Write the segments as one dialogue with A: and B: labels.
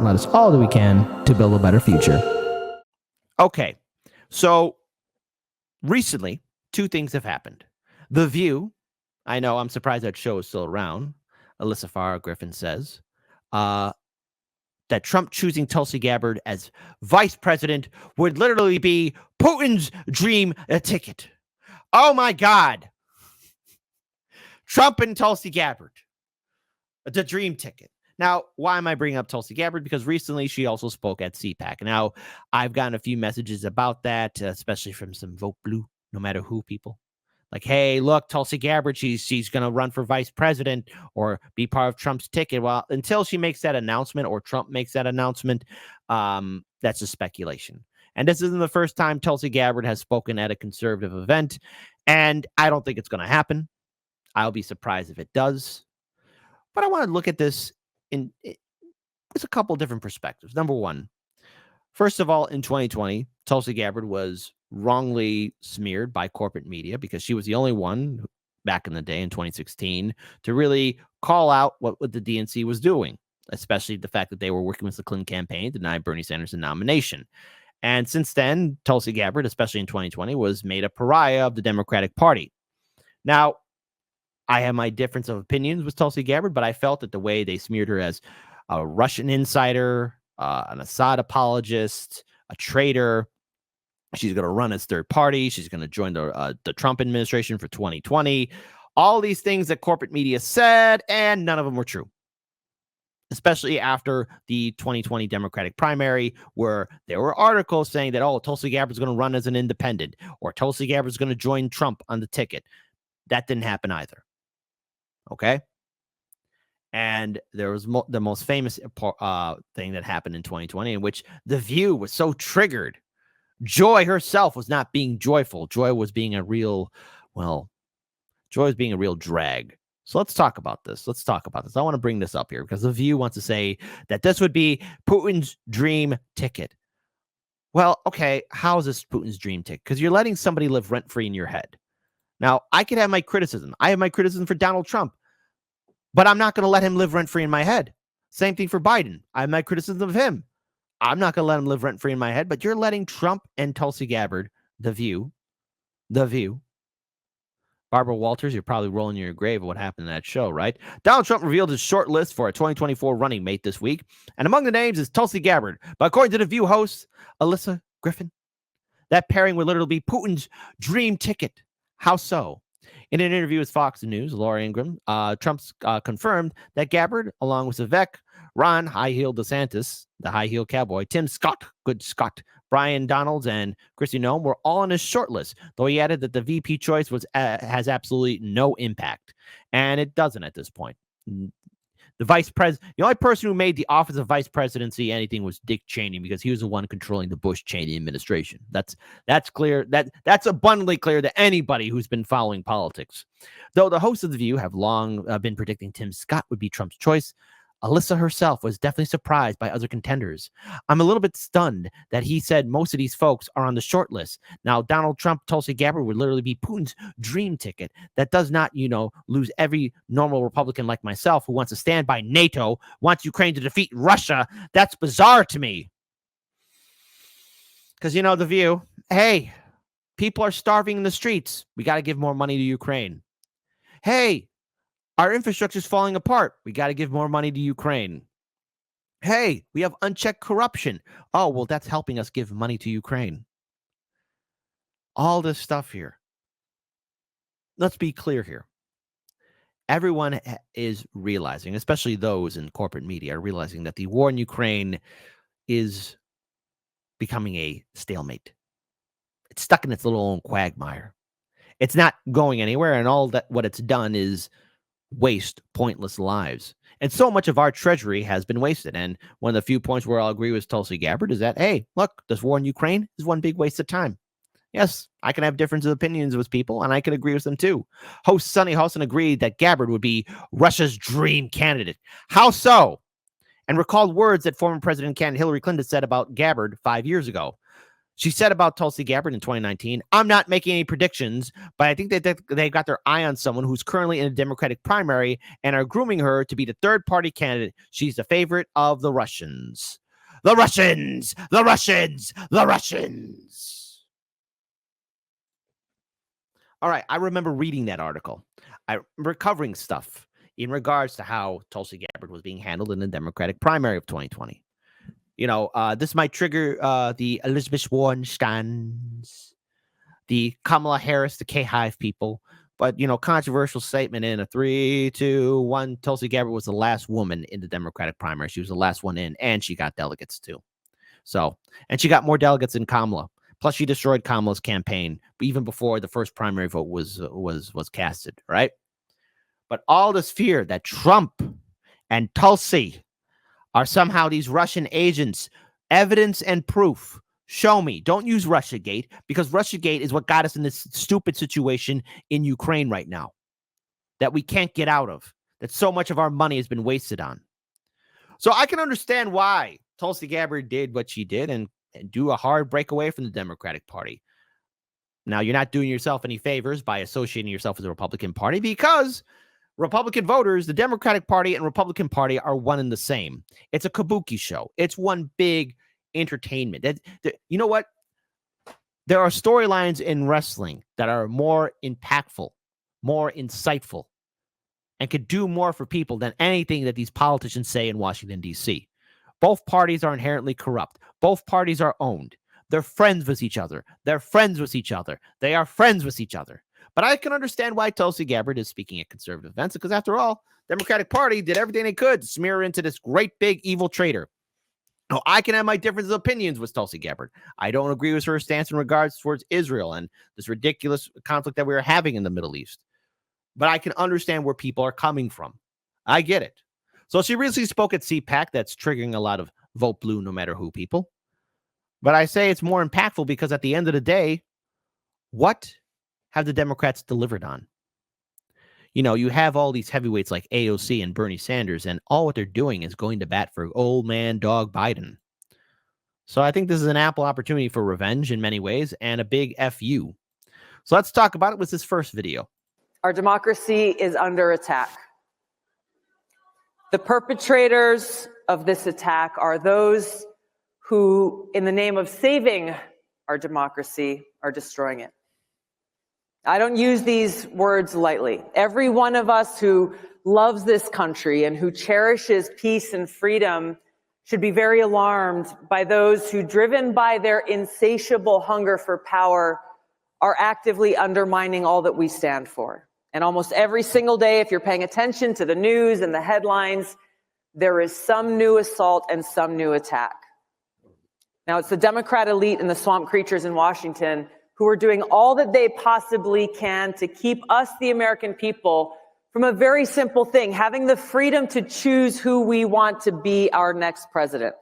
A: let us all do we can to build a better future. Okay, so recently, two things have happened. The View, I know, I'm surprised that show is still around. Alyssa Farah Griffin says that Trump choosing Tulsi Gabbard as vice president would literally be Putin's dream ticket. Oh my God. Trump and Tulsi Gabbard, the dream ticket. Now, why am I bringing up Tulsi Gabbard? Because recently she also spoke at CPAC. Now, I've gotten a few messages about that, especially from some Vote Blue, no matter who people. Like, hey, look, Tulsi Gabbard, she's going to run for vice president or be part of Trump's ticket. Well, until she makes that announcement or Trump makes that announcement, that's just speculation. And this isn't the first time Tulsi Gabbard has spoken at a conservative event, and I don't think it's going to happen. I'll be surprised if it does. But I want to look at this in there's a couple different perspectives. Number one, first of all, in 2020, Tulsi Gabbard was wrongly smeared by corporate media because she was the only one back in the day in 2016 to really call out what the DNC was doing, especially the fact that they were working with the Clinton campaign to deny Bernie Sanders a nomination. And since then, Tulsi Gabbard, especially in 2020, was made a pariah of the Democratic Party. Now, I have my difference of opinions with Tulsi Gabbard, but I felt that the way they smeared her as a Russian insider, an Assad apologist, a traitor, she's going to run as third party, she's going to join the Trump administration for 2020, all these things that corporate media said, and none of them were true. Especially after the 2020 Democratic primary, where there were articles saying that, oh, Tulsi Gabbard's going to run as an independent, or Tulsi Gabbard's going to join Trump on the ticket. That didn't happen either. Okay. And there was the most famous thing that happened in 2020 in which The View was so triggered. Joy herself was not being joyful. Joy was being a real drag. So let's talk about this. I want to bring this up here because The View wants to say that this would be Putin's dream ticket. Well, okay, how is this Putin's dream ticket? Because you're letting somebody live rent-free in your head. Now, I could have my criticism. I have my criticism for Donald Trump, but I'm not going to let him live rent-free in my head. Same thing for Biden. I have my criticism of him. I'm not going to let him live rent-free in my head, but you're letting Trump and Tulsi Gabbard, The View. Barbara Walters, you're probably rolling in your grave of what happened in that show, right? Donald Trump revealed his short list for a 2024 running mate this week, and among the names is Tulsi Gabbard. But according to The View host, Alyssa Griffin, that pairing would literally be Putin's dream ticket. How so? In an interview with Fox News, Laura Ingraham, Trump's confirmed that Gabbard, along with Vivek, Ron, High Heel DeSantis, the High Heel Cowboy, Tim Scott, Good Scott, Brian Donalds, and Kristi Noem were all on his short list, though he added that the VP choice has absolutely no impact. And it doesn't at this point. The only person who made the office of vice presidency anything was Dick Cheney, because he was the one controlling the Bush-Cheney administration. That's clear. That's abundantly clear to anybody who's been following politics. Though the hosts of The View have long been predicting Tim Scott would be Trump's choice, Alyssa herself was definitely surprised by other contenders. I'm a little bit stunned that he said most of these folks are on the short list. Now, Donald Trump, Tulsi Gabbard would literally be Putin's dream ticket. That does not, lose every normal Republican like myself who wants to stand by NATO, wants Ukraine to defeat Russia. That's bizarre to me. Because, The View, hey, people are starving in the streets. We got to give more money to Ukraine. Hey, our infrastructure is falling apart. We got to give more money to Ukraine. Hey, we have unchecked corruption. Oh, well, that's helping us give money to Ukraine. All this stuff here. Let's be clear here. Everyone is realizing, especially those in corporate media, are realizing that the war in Ukraine is becoming a stalemate. It's stuck in its little own quagmire. It's not going anywhere, and all that what it's done is waste pointless lives. And so much of our treasury has been wasted. And one of the few points where I'll agree with Tulsi Gabbard is that, hey, look, this war in Ukraine is one big waste of time. Yes, I can have different opinions with people, and I can agree with them too. Host Sunny Hawson agreed that Gabbard would be Russia's dream candidate. How so? And recalled words that former President candidate Hillary Clinton said about Gabbard 5 years ago. She said about Tulsi Gabbard in 2019, I'm not making any predictions, but I think that they got their eye on someone who's currently in a Democratic primary and are grooming her to be the third party candidate. She's the favorite of the Russians. The Russians, the Russians, the Russians. All right, I remember reading that article. I remember covering stuff in regards to how Tulsi Gabbard was being handled in the Democratic primary of 2020. This might trigger the Elizabeth Warrensteins, the Kamala Harris, the K-Hive people. But, controversial statement in a 3, 2, 1. Tulsi Gabbard was the last woman in the Democratic primary. She was the last one in, and she got delegates too. And she got more delegates than Kamala. Plus, she destroyed Kamala's campaign even before the first primary vote was casted, right? But all this fear that Trump and Tulsi are somehow these Russian agents, evidence and proof. Show me. Don't use Russiagate, because Russiagate is what got us in this stupid situation in Ukraine right now that we can't get out of, that so much of our money has been wasted on. So I can understand why Tulsi Gabbard did what she did and do a hard breakaway from the Democratic Party. Now, you're not doing yourself any favors by associating yourself with the Republican Party, because Republican voters, the Democratic Party and Republican Party are one and the same. It's a kabuki show. It's one big entertainment. You know what? There are storylines in wrestling that are more impactful, more insightful, and could do more for people than anything that these politicians say in Washington, D.C. Both parties are inherently corrupt. Both parties are owned. They're friends with each other. They're friends with each other. They are friends with each other. But I can understand why Tulsi Gabbard is speaking at conservative events, because after all, Democratic Party did everything they could to smear her into this great big evil traitor. Now, I can have my differences of opinions with Tulsi Gabbard. I don't agree with her stance in regards towards Israel and this ridiculous conflict that we are having in the Middle East. But I can understand where people are coming from. I get it. So she recently spoke at CPAC. That's triggering a lot of vote blue no matter who people. But I say it's more impactful because at the end of the day, what have the Democrats delivered on? You have all these heavyweights like AOC and Bernie Sanders, and all what they're doing is going to bat for old man dog Biden. So I think this is an ample opportunity for revenge in many ways and a big FU. So let's talk about it with this first video.
B: Our democracy is under attack. The perpetrators of this attack are those who, in the name of saving our democracy, are destroying it. I don't use these words lightly. Every one of us who loves this country and who cherishes peace and freedom should be very alarmed by those who, driven by their insatiable hunger for power, are actively undermining all that we stand for. And almost every single day, if you're paying attention to the news and the headlines, there is some new assault and some new attack. Now, it's the Democrat elite and the swamp creatures in Washington who are doing all that they possibly can to keep us, the American people, from a very simple thing: having the freedom to choose who we want to be our next president.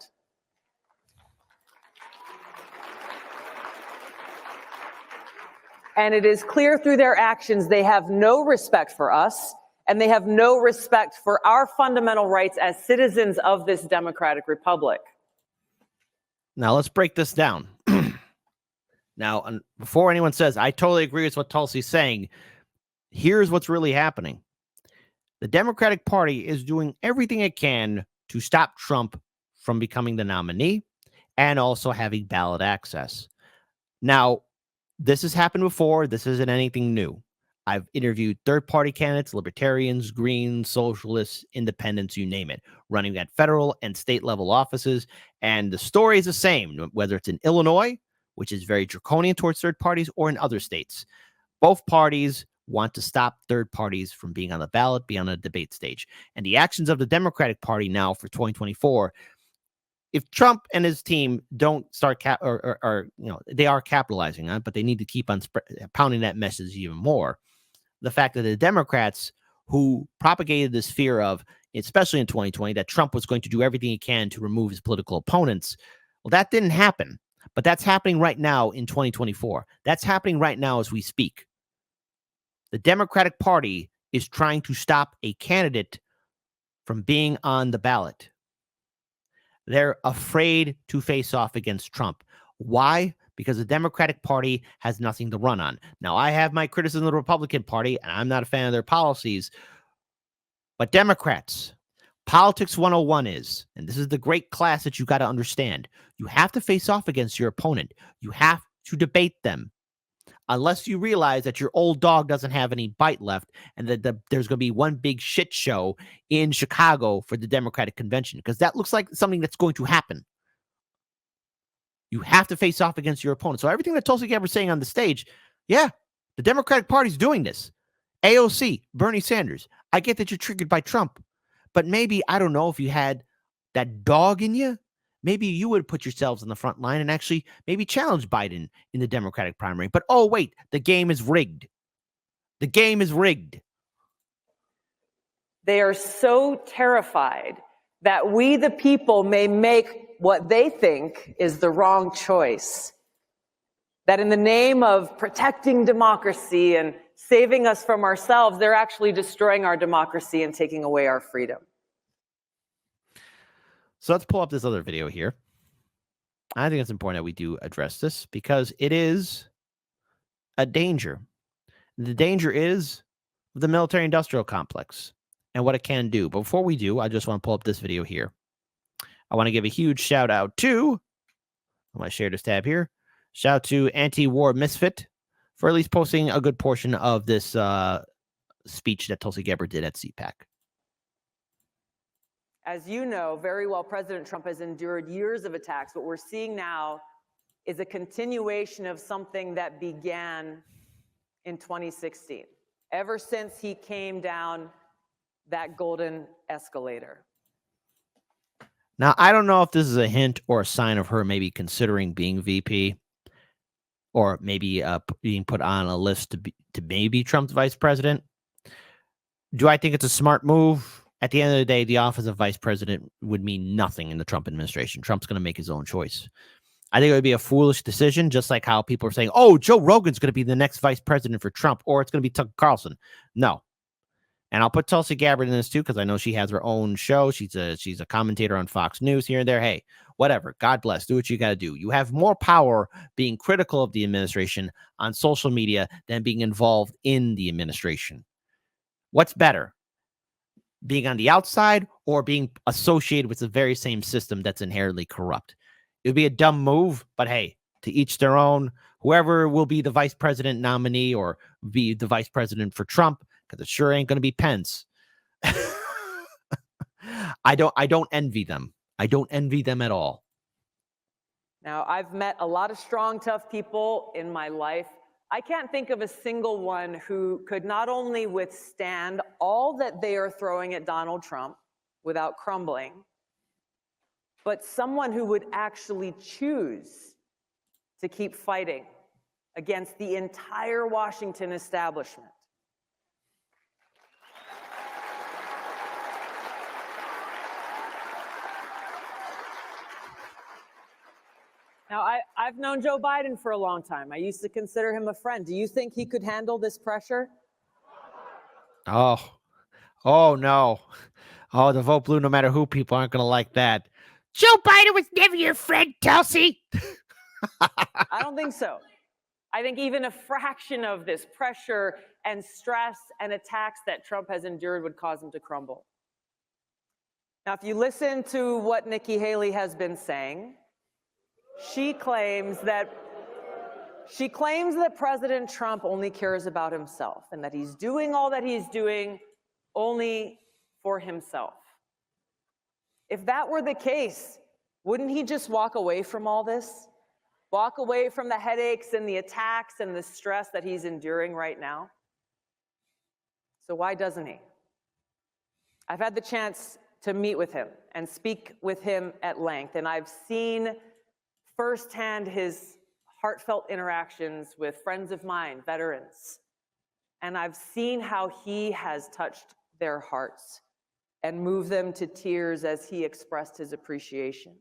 B: And it is clear through their actions they have no respect for us, and they have no respect for our fundamental rights as citizens of this democratic republic.
A: Now, let's break this down. Now, before anyone says, I totally agree with what Tulsi's saying, here's what's really happening. The Democratic Party is doing everything it can to stop Trump from becoming the nominee and also having ballot access. Now, this has happened before. This isn't anything new. I've interviewed third-party candidates, libertarians, Greens, socialists, independents, you name it, running at federal and state-level offices, and the story is the same, whether it's in Illinois, which is very draconian towards third parties, or in other states. Both parties want to stop third parties from being on the ballot, be on a debate stage. And the actions of the Democratic Party now for 2024, if Trump and his team don't start they are capitalizing on it, but they need to keep on pounding that message even more. The fact that the Democrats who propagated this fear of, especially in 2020, that Trump was going to do everything he can to remove his political opponents, well, that didn't happen. But that's happening right now in 2024. That's happening right now as we speak. The Democratic Party is trying to stop a candidate from being on the ballot. They're afraid to face off against Trump. Why? because the Democratic Party has nothing to run on. Now, I have my criticism of the Republican Party, and I'm not a fan of their policies. But Democrats, Politics 101 is, and this is the great class that you got to understand, you have to face off against your opponent. You have to debate them. Unless you realize that your old dog doesn't have any bite left and that there's going to be one big shit show in Chicago for the Democratic convention, because that looks like something that's going to happen. You have to face off against your opponent. So everything that Tulsi Gabbard is saying on the stage, yeah, the Democratic Party's doing this. AOC, Bernie Sanders, I get that you're triggered by Trump, but maybe, I don't know, if you had that dog in you, maybe you would put yourselves in the front line and actually maybe challenge Biden in the Democratic primary. But, oh, wait, the game is rigged. The game is rigged.
B: They are so terrified that we, the people, may make what they think is the wrong choice. That in the name of protecting democracy and saving us from ourselves, they're actually destroying our democracy and taking away our freedom.
A: So let's pull up this other video here. I think it's important that we do address this because it is a danger. The danger is the military-industrial complex and what it can do. But before we do, I just want to pull up this video here. I want to give a huge shout out to, I'm going to share this tab here. Shout out to Anti-War Misfit for at least posting a good portion of this speech that Tulsi Gabbard did at CPAC.
B: As you know very well, President Trump has endured years of attacks. What we're seeing now is a continuation of something that began in 2016, ever since he came down that golden escalator.
A: Now, I don't know if this is a hint or a sign of her maybe considering being VP or maybe being put on a list to maybe Trump's vice president. Do I think it's a smart move? At the end of the day, the office of vice president would mean nothing in the Trump administration. Trump's going to make his own choice. I think it would be a foolish decision, just like how people are saying, oh, Joe Rogan's going to be the next vice president for Trump, or it's going to be Tucker Carlson. No. And I'll put Tulsi Gabbard in this too, because I know she has her own show. She's a commentator on Fox News here and there. Hey, whatever. God bless. Do what you got to do. You have more power being critical of the administration on social media than being involved in the administration. What's better? Being on the outside or being associated with the very same system that's inherently corrupt? It would be a dumb move, but hey, to each their own. Whoever will be the vice president nominee or be the vice president for Trump, because it sure ain't going to be Pence. I don't envy them. I don't envy them at all.
B: Now, I've met a lot of strong, tough people in my life. I can't think of a single one who could not only withstand all that they are throwing at Donald Trump without crumbling, but someone who would actually choose to keep fighting against the entire Washington establishment. Now, I've known Joe Biden for a long time. I used to consider him a friend. Do you think he could handle this pressure?
A: Oh no. Oh, the vote blue, no matter who, people aren't going to like that. Joe Biden was never your friend, Tulsi.
B: I don't think so. I think even a fraction of this pressure and stress and attacks that Trump has endured would cause him to crumble. Now, if you listen to what Nikki Haley has been saying, she claims that President Trump only cares about himself and that he's doing all that he's doing only for himself. If that were the case, wouldn't he just walk away from all this? Walk away from the headaches and the attacks and the stress that he's enduring right now? So why doesn't he? I've had the chance to meet with him and speak with him at length, and I've seen firsthand his heartfelt interactions with friends of mine, veterans. And I've seen how he has touched their hearts and moved them to tears as he expressed his appreciation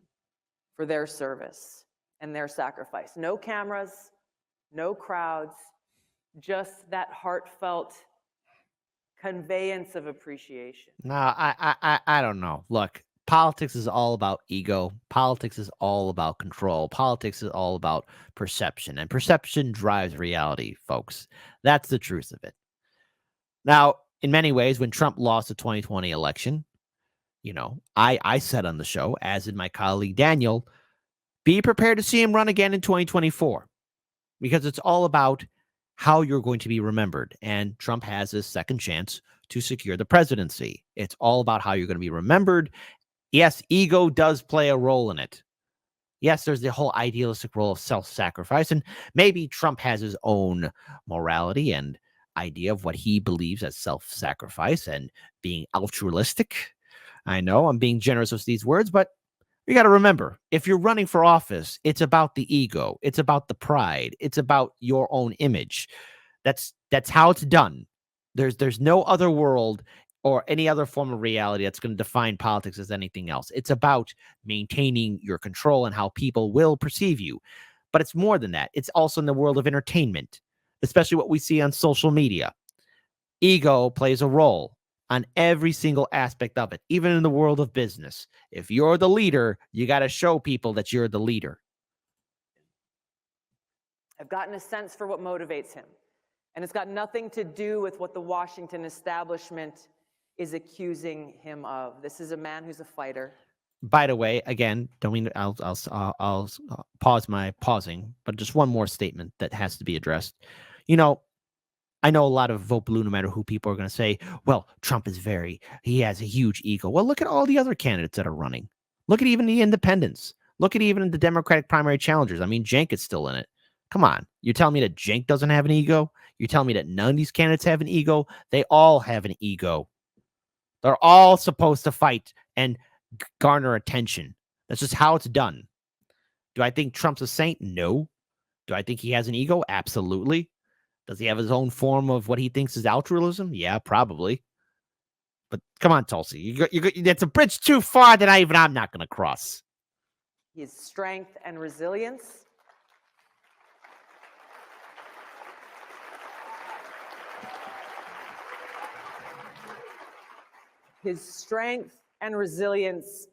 B: for their service and their sacrifice. No cameras, no crowds, just that heartfelt conveyance of appreciation.
A: No, I don't know. Look, Politics is all about ego. Politics is all about control. Politics is all about perception, and perception drives reality, folks. That's the truth of it. Now, in many ways, when Trump lost the 2020 election, I said on the show, as did my colleague Daniel, be prepared to see him run again in 2024, because it's all about how you're going to be remembered. And Trump has his second chance to secure the presidency. It's all about how you're going to be remembered. Yes, ego does play a role in it. Yes, there's the whole idealistic role of self-sacrifice, and maybe Trump has his own morality and idea of what he believes as self-sacrifice and being altruistic. I know I'm being generous with these words, but you got to remember, if you're running for office, it's about the ego. It's about the pride. It's about your own image. That's how it's done. There's no other world or any other form of reality that's going to define politics as anything else. It's about maintaining your control and how people will perceive you. But it's more than that. It's also in the world of entertainment, especially what we see on social media. Ego plays a role on every single aspect of it, even in the world of business. If you're the leader, you got to show people that you're the leader.
B: I've gotten a sense for what motivates him, and it's got nothing to do with what the Washington establishment is accusing him of. This is a man who's a fighter.
A: By the way, again, don't mean I'll pause my pausing, but just one more statement that has to be addressed. I know a lot of vote blue, no matter who people are going to say, well, Trump he has a huge ego. Well, look at all the other candidates that are running. Look at even the independents. Look at even the Democratic primary challengers. I mean, Cenk is still in it. Come on. You're telling me that Cenk doesn't have an ego? You're telling me that none of these candidates have an ego? They all have an ego. They're all supposed to fight and garner attention. That's just how it's done. Do I think Trump's a saint? No. Do I think he has an ego? Absolutely. Does he have his own form of what he thinks is altruism? Yeah, probably. But come on, Tulsi. That's a bridge too far that I'm not going to cross.
B: His strength and resilience. His strength and resilience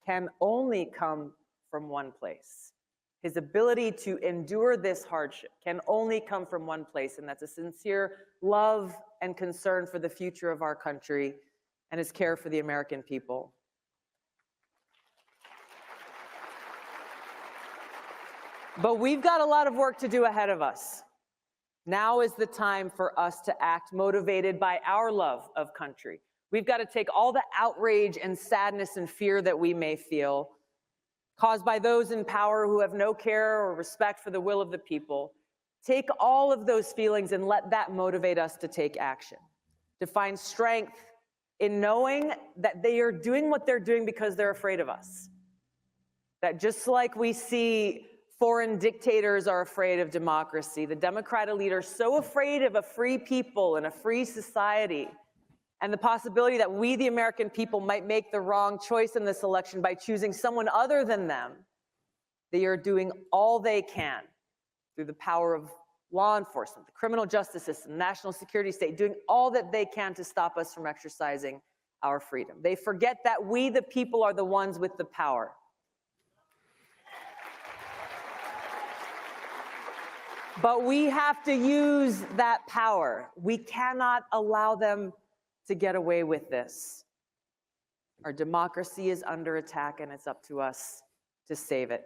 B: can only come from one place. His ability to endure this hardship can only come from one place, and that's a sincere love and concern for the future of our country and his care for the American people. But we've got a lot of work to do ahead of us. Now is the time for us to act motivated by our love of country. We've got to take all the outrage and sadness and fear that we may feel, caused by those in power who have no care or respect for the will of the people. Take all of those feelings and let that motivate us to take action, to find strength in knowing that they are doing what they're doing because they're afraid of us. That just like we see foreign dictators are afraid of democracy, the Democrat elite are so afraid of a free people and a free society, and the possibility that we, the American people, might make the wrong choice in this election by choosing someone other than them. They are doing all they can through the power of law enforcement, the criminal justice system, the national security state, doing all that they can to stop us from exercising our freedom. They forget that we, the people, are the ones with the power. But we have to use that power. We cannot allow them to get away with this. Our democracy is under attack, and it's up to us to save it.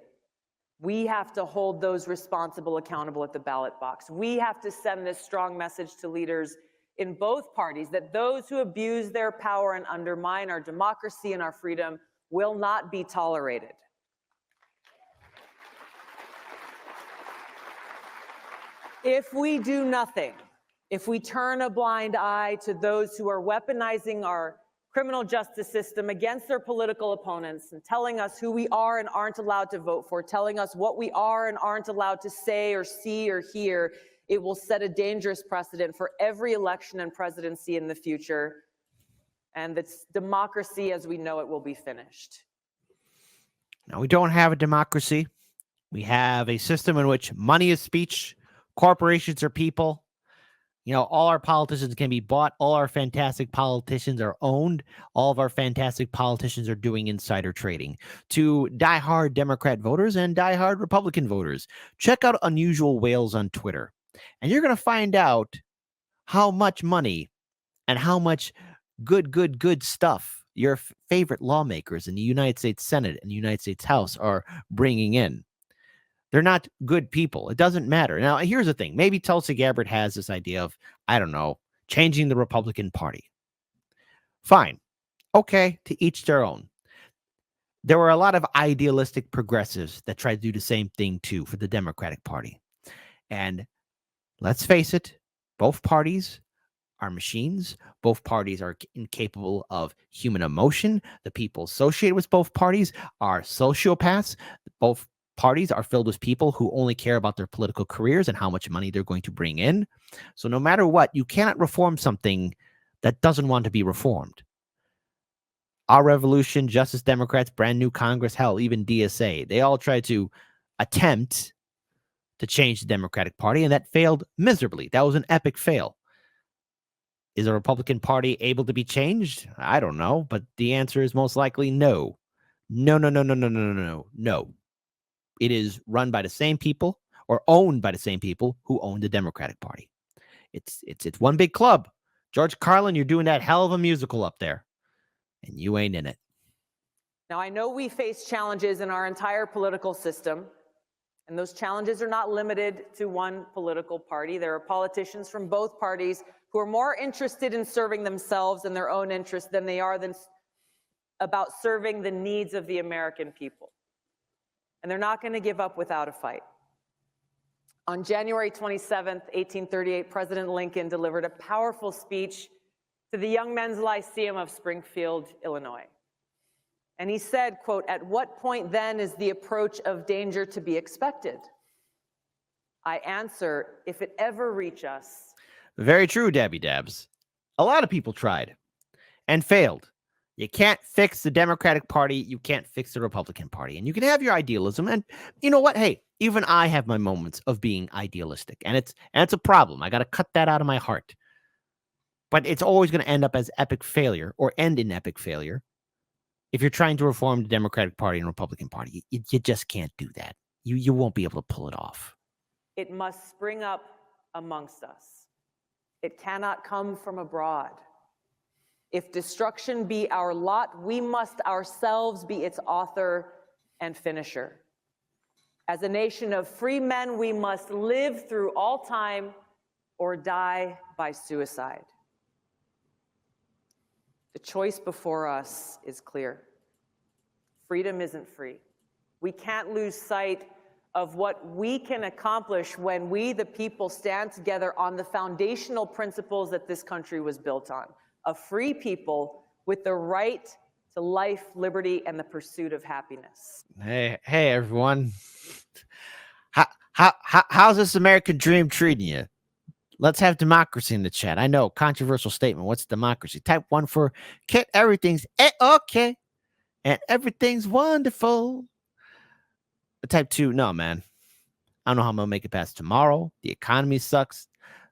B: We have to hold those responsible accountable at the ballot box. We have to send this strong message to leaders in both parties that those who abuse their power and undermine our democracy and our freedom will not be tolerated. If we do nothing, if we turn a blind eye to those who are weaponizing our criminal justice system against their political opponents and telling us who we are and aren't allowed to vote for, telling us what we are and aren't allowed to say or see or hear, it will set a dangerous precedent for every election and presidency in the future. And this democracy as we know it will be finished.
A: Now, we don't have a democracy. We have a system in which money is speech, corporations are people. All our politicians can be bought. All our fantastic politicians are owned. All of our fantastic politicians are doing insider trading to diehard Democrat voters and diehard Republican voters. Check out Unusual Whales on Twitter, and you're going to find out how much money and how much good stuff your favorite lawmakers in the United States Senate and the United States House are bringing in. They're not good people. It doesn't matter. Now, here's the thing. Maybe Tulsi Gabbard has this idea of, I don't know, changing the Republican Party. Fine. Okay, to each their own. There were a lot of idealistic progressives that tried to do the same thing, too, for the Democratic Party. And let's face it, both parties are machines. Both parties are incapable of human emotion. The people associated with both parties are sociopaths. Both parties are filled with people who only care about their political careers and how much money they're going to bring in. So no matter what, you cannot reform something that doesn't want to be reformed. Our revolution, Justice Democrats, brand new Congress, hell, even DSA, they all tried to attempt to change the Democratic Party, and that failed miserably. That was an epic fail. Is the Republican Party able to be changed? I don't know, but the answer is most likely no. No. It is run by the same people or owned by the same people who own the Democratic Party. It's one big club. George Carlin, you're doing that hell of a musical up there, and you ain't in it.
B: Now, I know we face challenges in our entire political system, and those challenges are not limited to one political party. There are politicians from both parties who are more interested in serving themselves and their own interests than they are about serving the needs of the American people. And they're not going to give up without a fight. On January 27th, 1838, President Lincoln delivered a powerful speech to the Young Men's Lyceum of Springfield, Illinois. And he said, quote, "At what point then is the approach of danger to be expected? I answer, if it ever reach us."
A: Very true, Debbie Dabs. A lot of people tried and failed. You can't fix the Democratic Party. You can't fix the Republican Party. And you can have your idealism. And you know what? Hey, even I have my moments of being idealistic. And it's a problem. I got to cut that out of my heart. But it's always going to end up as epic failure or end in epic failure if you're trying to reform the Democratic Party and Republican Party. You just can't do that. You won't be able to pull it off.
B: It must spring up amongst us. It cannot come from abroad. If destruction be our lot, we must ourselves be its author and finisher. As a nation of free men, we must live through all time or die by suicide. The choice before us is clear. Freedom isn't free. We can't lose sight of what we can accomplish when we, the people, stand together on the foundational principles that this country was built on. A free people with the right to life, liberty, and the pursuit of happiness.
A: Hey, everyone. How's this American dream treating you? Let's have democracy in the chat. I know, controversial statement. What's democracy? Type 1 for everything's okay and everything's wonderful. Type 2, no, man. I don't know how I'm going to make it past tomorrow. The economy sucks.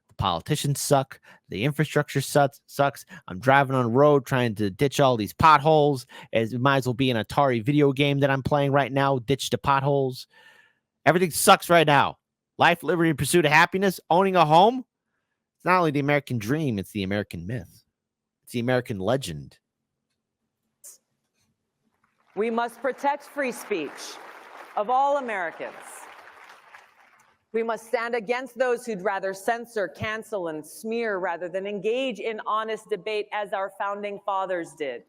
A: The politicians suck. The infrastructure sucks. I'm driving on the road trying to ditch all these potholes. It might as well be an Atari video game that I'm playing right now. Ditch the potholes. Everything sucks right now. Life, liberty, and pursuit of happiness. Owning a home. It's not only the American dream, it's the American myth. It's the American legend.
B: We must protect free speech of all Americans. We must stand against those who'd rather censor, cancel, and smear rather than engage in honest debate as our founding fathers did.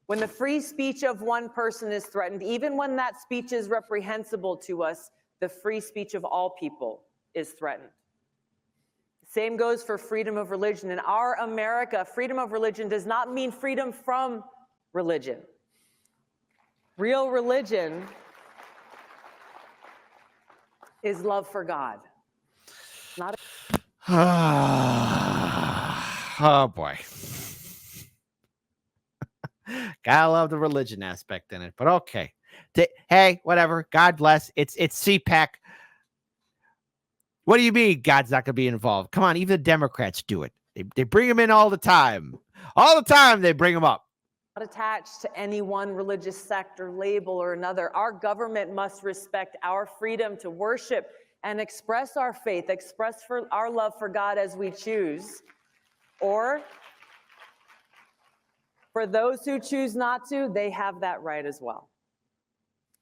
B: When the free speech of one person is threatened, even when that speech is reprehensible to us, the free speech of all people is threatened. The same goes for freedom of religion. In our America, freedom of religion does not mean freedom from religion. Real religion is love for God. Not
A: oh boy. Gotta love the religion aspect in it, but okay. Hey, whatever. God bless. It's CPAC. What do you mean God's not going to be involved? Come on, even the Democrats do it. They bring him in all the time. All the time they bring him up.
B: Not attached to any one religious sect or label or another. Our government must respect our freedom to worship and express our faith, express our love for God as we choose. Or for those who choose not to, they have that right as well.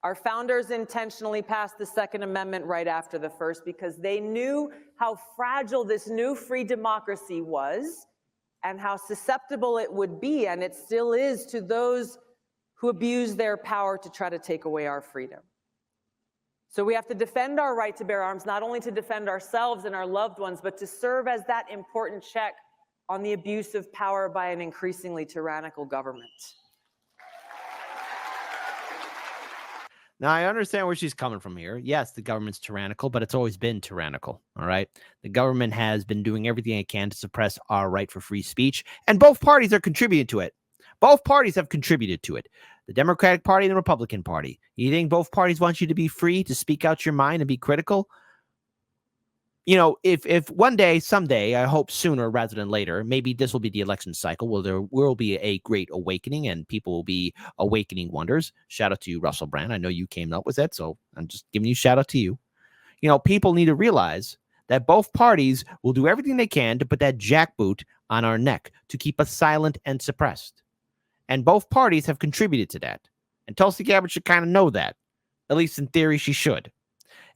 B: Our founders intentionally passed the Second Amendment right after the First because they knew how fragile this new free democracy was and how susceptible it would be, and it still is, to those who abuse their power to try to take away our freedom. So we have to defend our right to bear arms, not only to defend ourselves and our loved ones, but to serve as that important check on the abuse of power by an increasingly tyrannical government.
A: Now, I understand where she's coming from here. Yes, the government's tyrannical, but it's always been tyrannical, all right? The government has been doing everything it can to suppress our right for free speech, and both parties are contributing to it. Both parties have contributed to it. The Democratic Party and the Republican Party. You think both parties want you to be free to speak out your mind and be critical? You know, if one day, someday, I hope sooner rather than later, maybe this will be the election cycle where there will be a great awakening and people will be awakening wonders. Shout out to you, Russell Brand. I know you came up with that, so I'm just giving you shout out to you. You know, people need to realize that both parties will do everything they can to put that jackboot on our neck to keep us silent and suppressed. And both parties have contributed to that. And Tulsi Gabbard should kind of know that. At least in theory, she should.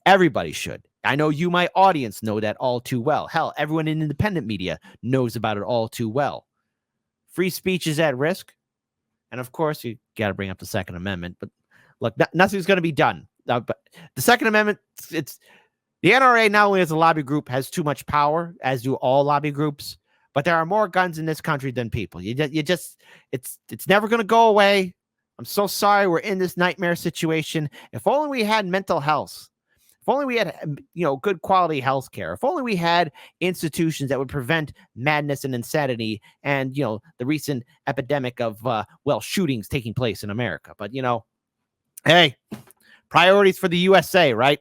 A: Everybody should. I know you, my audience, know that all too well. Hell, everyone in independent media knows about it all too well. Free speech is at risk. And of course, you got to bring up the Second Amendment. But look, nothing's going to be done. But the Second Amendment, it's the NRA not only as a lobby group has too much power, as do all lobby groups, but there are more guns in this country than people. It's never going to go away. I'm so sorry we're in this nightmare situation. If only we had mental health. If only we had, good quality health care. If only we had institutions that would prevent madness and insanity and, the recent epidemic of, shootings taking place in America. But, hey, priorities for the USA, right?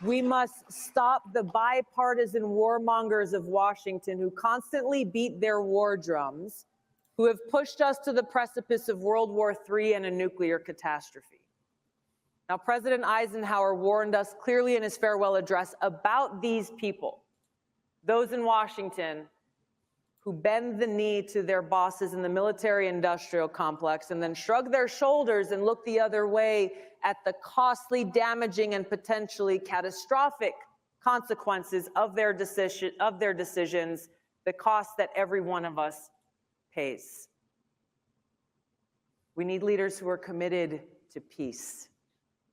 B: We must stop the bipartisan warmongers of Washington who constantly beat their war drums, who have pushed us to the precipice of World War III and a nuclear catastrophe. Now, President Eisenhower warned us clearly in his farewell address about these people, those in Washington who bend the knee to their bosses in the military-industrial complex and then shrug their shoulders and look the other way at the costly, damaging, and potentially catastrophic consequences of their decisions, the cost that every one of us pays. We need leaders who are committed to peace,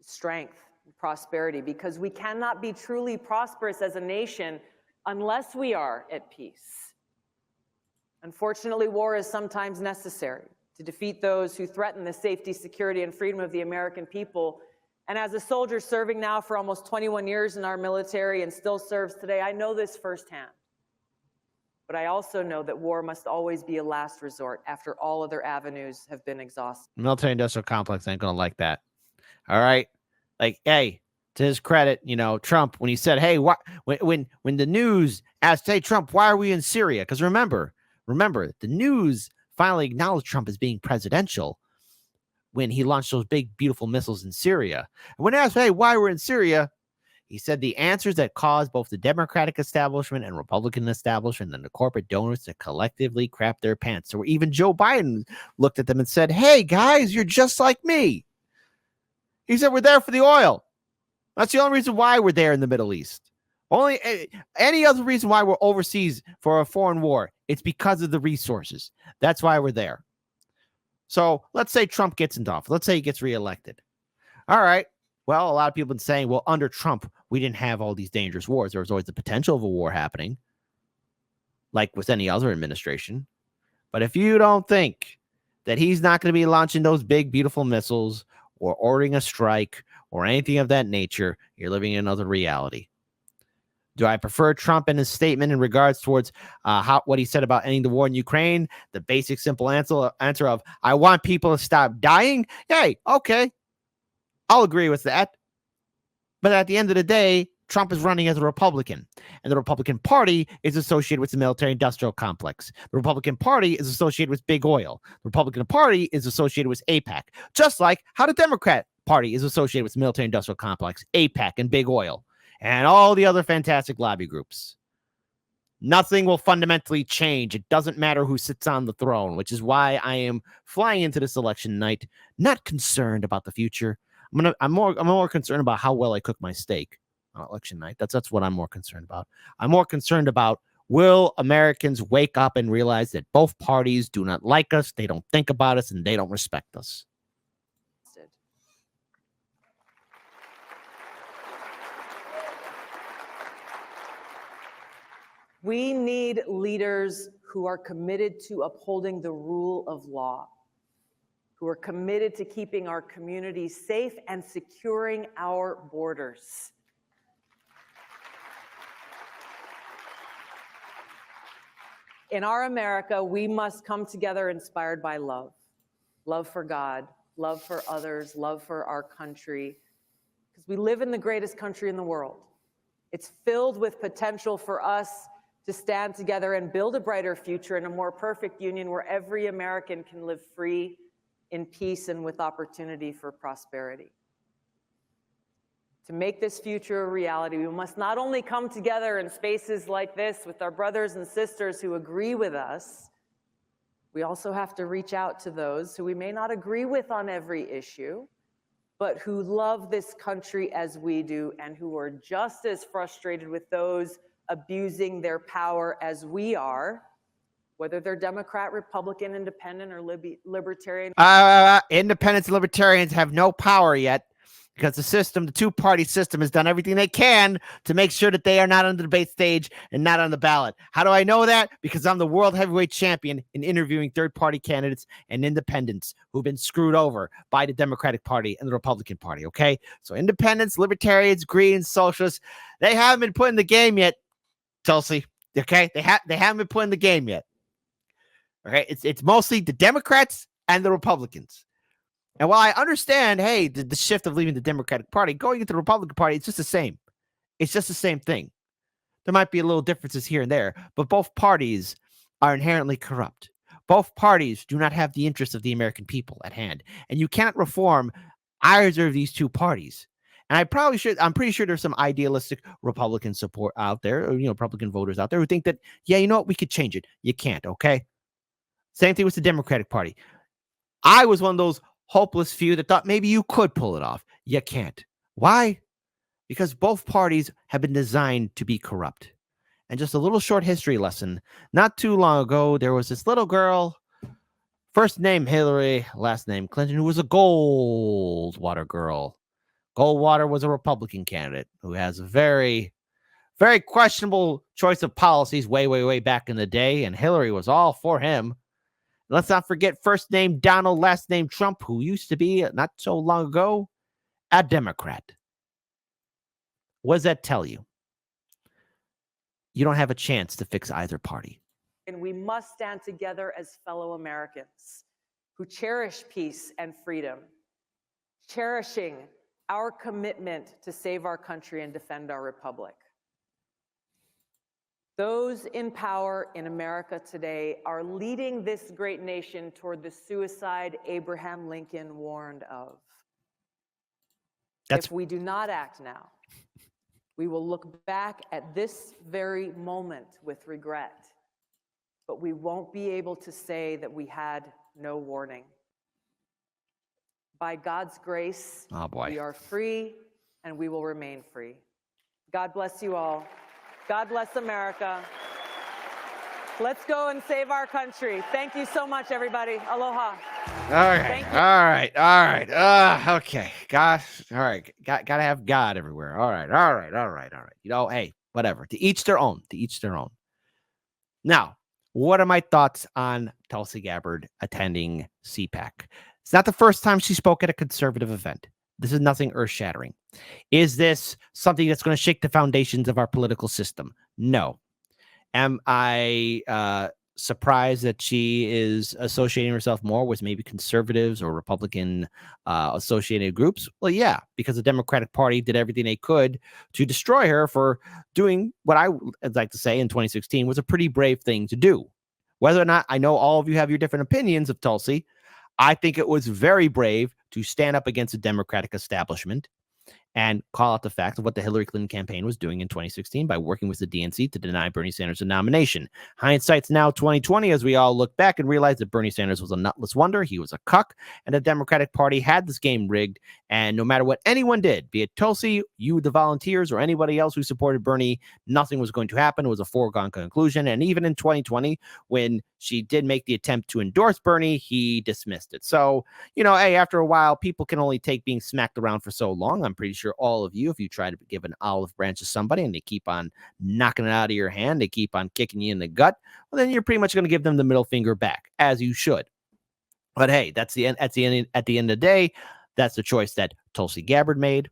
B: strength, and prosperity, because we cannot be truly prosperous as a nation unless we are at peace. Unfortunately, war is sometimes necessary to defeat those who threaten the safety, security, and freedom of the American people. And as a soldier serving now for almost 21 years in our military and still serves today, I know this firsthand. But I also know that war must always be a last resort after all other avenues have been exhausted.
A: Military-industrial complex ain't going to like that. All right? Like, hey, to his credit, Trump, when he said, hey, when the news asked, hey, Trump, why are we in Syria? Because remember, the news finally acknowledged Trump as being presidential when he launched those big, beautiful missiles in Syria. And when asked, hey, why we're in Syria, he said the answers that caused both the Democratic establishment and Republican establishment and the corporate donors to collectively crap their pants. So even Joe Biden looked at them and said, hey, guys, you're just like me. He said, we're there for the oil. That's the only reason why we're there in the Middle East. Only any other reason why we're overseas for a foreign war, it's because of the resources. That's why we're there. So let's say Trump gets into office. Let's say he gets reelected. All right. Well, a lot of people have been saying, well, under Trump, we didn't have all these dangerous wars. There was always the potential of a war happening, like with any other administration. But if you don't think that he's not going to be launching those big, beautiful missiles or ordering a strike or anything of that nature, you're living in another reality. Do I prefer Trump and his statement in regards towards what he said about ending the war in Ukraine? The basic, simple answer of, I want people to stop dying. Hey, okay. I'll agree with that. But at the end of the day, Trump is running as a Republican, and the Republican Party is associated with the military-industrial complex. The Republican Party is associated with big oil. The Republican Party is associated with APAC, just like how the Democrat Party is associated with the military-industrial complex, APAC, and big oil, and all the other fantastic lobby groups. Nothing will fundamentally change. It doesn't matter who sits on the throne, which is why I am flying into this election night, not concerned about the future. I'm more concerned about how well I cook my steak on election night. That's what I'm more concerned about. I'm more concerned about, will Americans wake up and realize that both parties do not like us, they don't think about us, and they don't respect us.
B: We need leaders who are committed to upholding the rule of law, who are committed to keeping our communities safe and securing our borders. In our America, we must come together inspired by love. Love for God, love for others, love for our country, because we live in the greatest country in the world. It's filled with potential for us to stand together and build a brighter future in a more perfect union where every American can live free, in peace, and with opportunity for prosperity. To make this future a reality, we must not only come together in spaces like this with our brothers and sisters who agree with us, we also have to reach out to those who we may not agree with on every issue, but who love this country as we do and who are just as frustrated with those abusing their power as we are, whether they're Democrat, Republican, Independent, or Libertarian.
A: Independents and Libertarians have no power yet, because the system, the two-party system, has done everything they can to make sure that they are not on the debate stage and not on the ballot. How do I know that? Because I'm the world heavyweight champion in interviewing third-party candidates and independents who've been screwed over by the Democratic Party and the Republican Party, okay? So independents, libertarians, Greens, socialists, they haven't been put in the game yet, Tulsi, okay? They haven't been put in the game yet. Okay, it's mostly the Democrats and the Republicans. And while I understand, hey, the shift of leaving the Democratic Party, going into the Republican Party, it's just the same. It's just the same thing. There might be a little differences here and there, but both parties are inherently corrupt. Both parties do not have the interests of the American people at hand. And you cannot reform either of these two parties. And I'm pretty sure there's some idealistic Republican support out there, or, Republican voters out there who think that, yeah, you know what, we could change it. You can't, okay? Same thing with the Democratic Party. I was one of those hopeless few that thought maybe you could pull it off. You can't. Why? Because both parties have been designed to be corrupt. And just a little short history lesson. Not too long ago, there was this little girl, first name Hillary, last name Clinton, who was a Goldwater girl. Goldwater was a Republican candidate who has a very, very questionable choice of policies way, way, way back in the day. And Hillary was all for him. Let's not forget first name Donald, last name Trump, who used to be, not so long ago, a Democrat. What does that tell you? You don't have a chance to fix either party.
B: And we must stand together as fellow Americans who cherish peace and freedom, cherishing our commitment to save our country and defend our republic. Those in power in America today are leading this great nation toward the suicide Abraham Lincoln warned of. If we do not act now, we will look back at this very moment with regret, but we won't be able to say that we had no warning. By God's grace, we are free and we will remain free. God bless you all. God bless America. Let's go and save our country. Thank you so much, everybody. Aloha.
A: All right. Okay. Gosh. All right. Gotta have God everywhere. All right. Hey, whatever. To each their own. Now, what are my thoughts on Tulsi Gabbard attending CPAC? It's not the first time she spoke at a conservative event. This is nothing earth-shattering. Is this something that's going to shake the foundations of our political system? No. Am I surprised that she is associating herself more with maybe conservatives or Republican associated groups? Well, yeah, because the Democratic Party did everything they could to destroy her for doing what I'd like to say in 2016 was a pretty brave thing to do. Whether or not, I know all of you have your different opinions of Tulsi, I think it was very brave to stand up against the Democratic establishment and call out the fact of what the Hillary Clinton campaign was doing in 2016 by working with the DNC to deny Bernie Sanders a nomination. Hindsight's now 2020 as we all look back and realize that Bernie Sanders was a nutless wonder. He was a cuck, and the Democratic Party had this game rigged. And no matter what anyone did, be it Tulsi, you, the volunteers, or anybody else who supported Bernie, nothing was going to happen. It was a foregone conclusion. And even in 2020, when she did make the attempt to endorse Bernie, he dismissed it. So, hey, after a while, people can only take being smacked around for so long. I'm pretty sure all of you, if you try to give an olive branch to somebody and they keep on knocking it out of your hand, they keep on kicking you in the gut, well, then you're pretty much going to give them the middle finger back, as you should. But hey, that's the end. At the end of the day, that's the choice that Tulsi Gabbard made.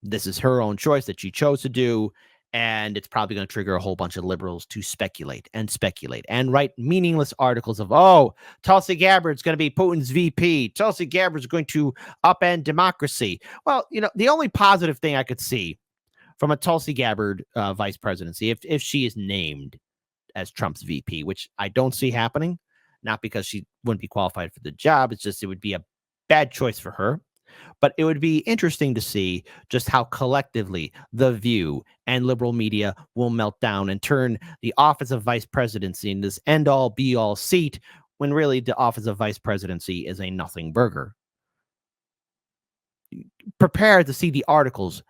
A: This is her own choice that she chose to do. And it's probably going to trigger a whole bunch of liberals to speculate and write meaningless articles of, oh, Tulsi Gabbard's going to be Putin's VP. Tulsi Gabbard's going to upend democracy. Well, the only positive thing I could see from a Tulsi Gabbard vice presidency, if she is named as Trump's VP, which I don't see happening, not because she wouldn't be qualified for the job. It's just it would be a bad choice for her. But it would be interesting to see just how collectively The View and liberal media will melt down and turn the office of vice presidency into this end-all, be-all seat when really the office of vice presidency is a nothing burger. Prepare to see the articles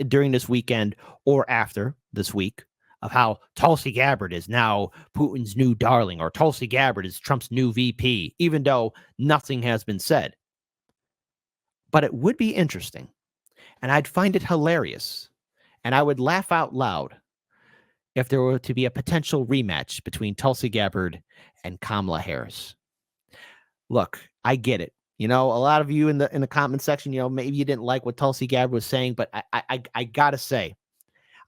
A: during this weekend or after this week of how Tulsi Gabbard is now Putin's new darling, or Tulsi Gabbard is Trump's new VP, even though nothing has been said. But it would be interesting, and I'd find it hilarious, and I would laugh out loud if there were to be a potential rematch between Tulsi Gabbard and Kamala Harris. Look, I get it. A lot of you in the comment section, maybe you didn't like what Tulsi Gabbard was saying, but I gotta say,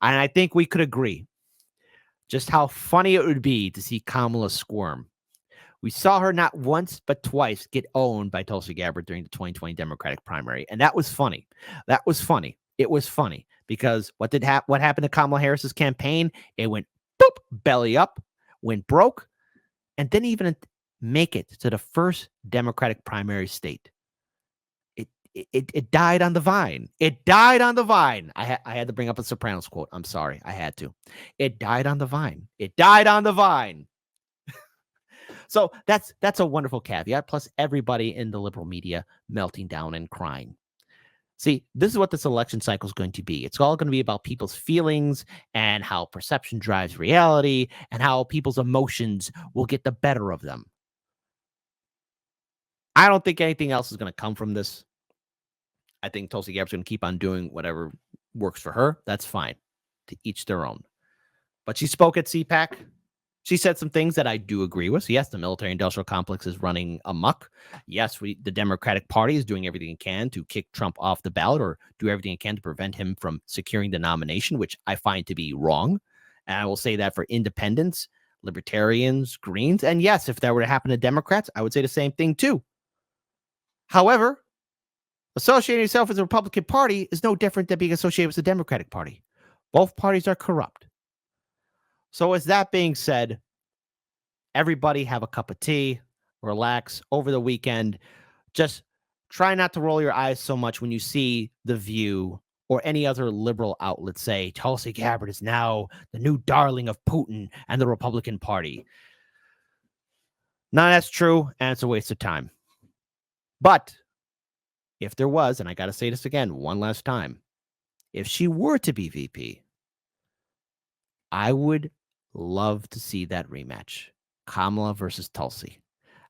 A: and I think we could agree, just how funny it would be to see Kamala squirm. We saw her not once but twice get owned by Tulsi Gabbard during the 2020 Democratic primary, and that was funny. It was funny because what happened to Kamala Harris's campaign? It went boop, belly up, went broke, and didn't even make it to the first Democratic primary state. It died on the vine. It died on the vine. I had to bring up a Sopranos quote. I'm sorry, I had to. It died on the vine. It died on the vine. So that's a wonderful caveat, plus everybody in the liberal media melting down and crying. See, this is what this election cycle is going to be. It's all going to be about people's feelings and how perception drives reality and how people's emotions will get the better of them. I don't think anything else is going to come from this. I think Tulsi Gabbard's going to keep on doing whatever works for her. That's fine. To each their own. But she spoke at CPAC. She said some things that I do agree with. Yes, the military-industrial complex is running amok. Yes, the Democratic Party is doing everything it can to kick Trump off the ballot or do everything it can to prevent him from securing the nomination, which I find to be wrong. And I will say that for independents, libertarians, Greens, and yes, if that were to happen to Democrats, I would say the same thing too. However, associating yourself with the Republican Party is no different than being associated with the Democratic Party. Both parties are corrupt. So as that being said, everybody have a cup of tea, relax over the weekend. Just try not to roll your eyes so much when you see The View or any other liberal outlet say Tulsi Gabbard is now the new darling of Putin and the Republican Party. None of that's true, and it's a waste of time. But if there was, and I got to say this again one last time, if she were to be VP, I would love to see that rematch. Kamala versus Tulsi.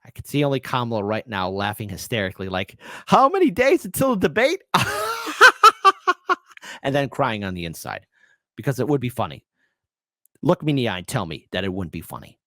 A: I could see only Kamala right now laughing hysterically like, how many days until the debate? And then crying on the inside because it would be funny. Look me in the eye and tell me that it wouldn't be funny.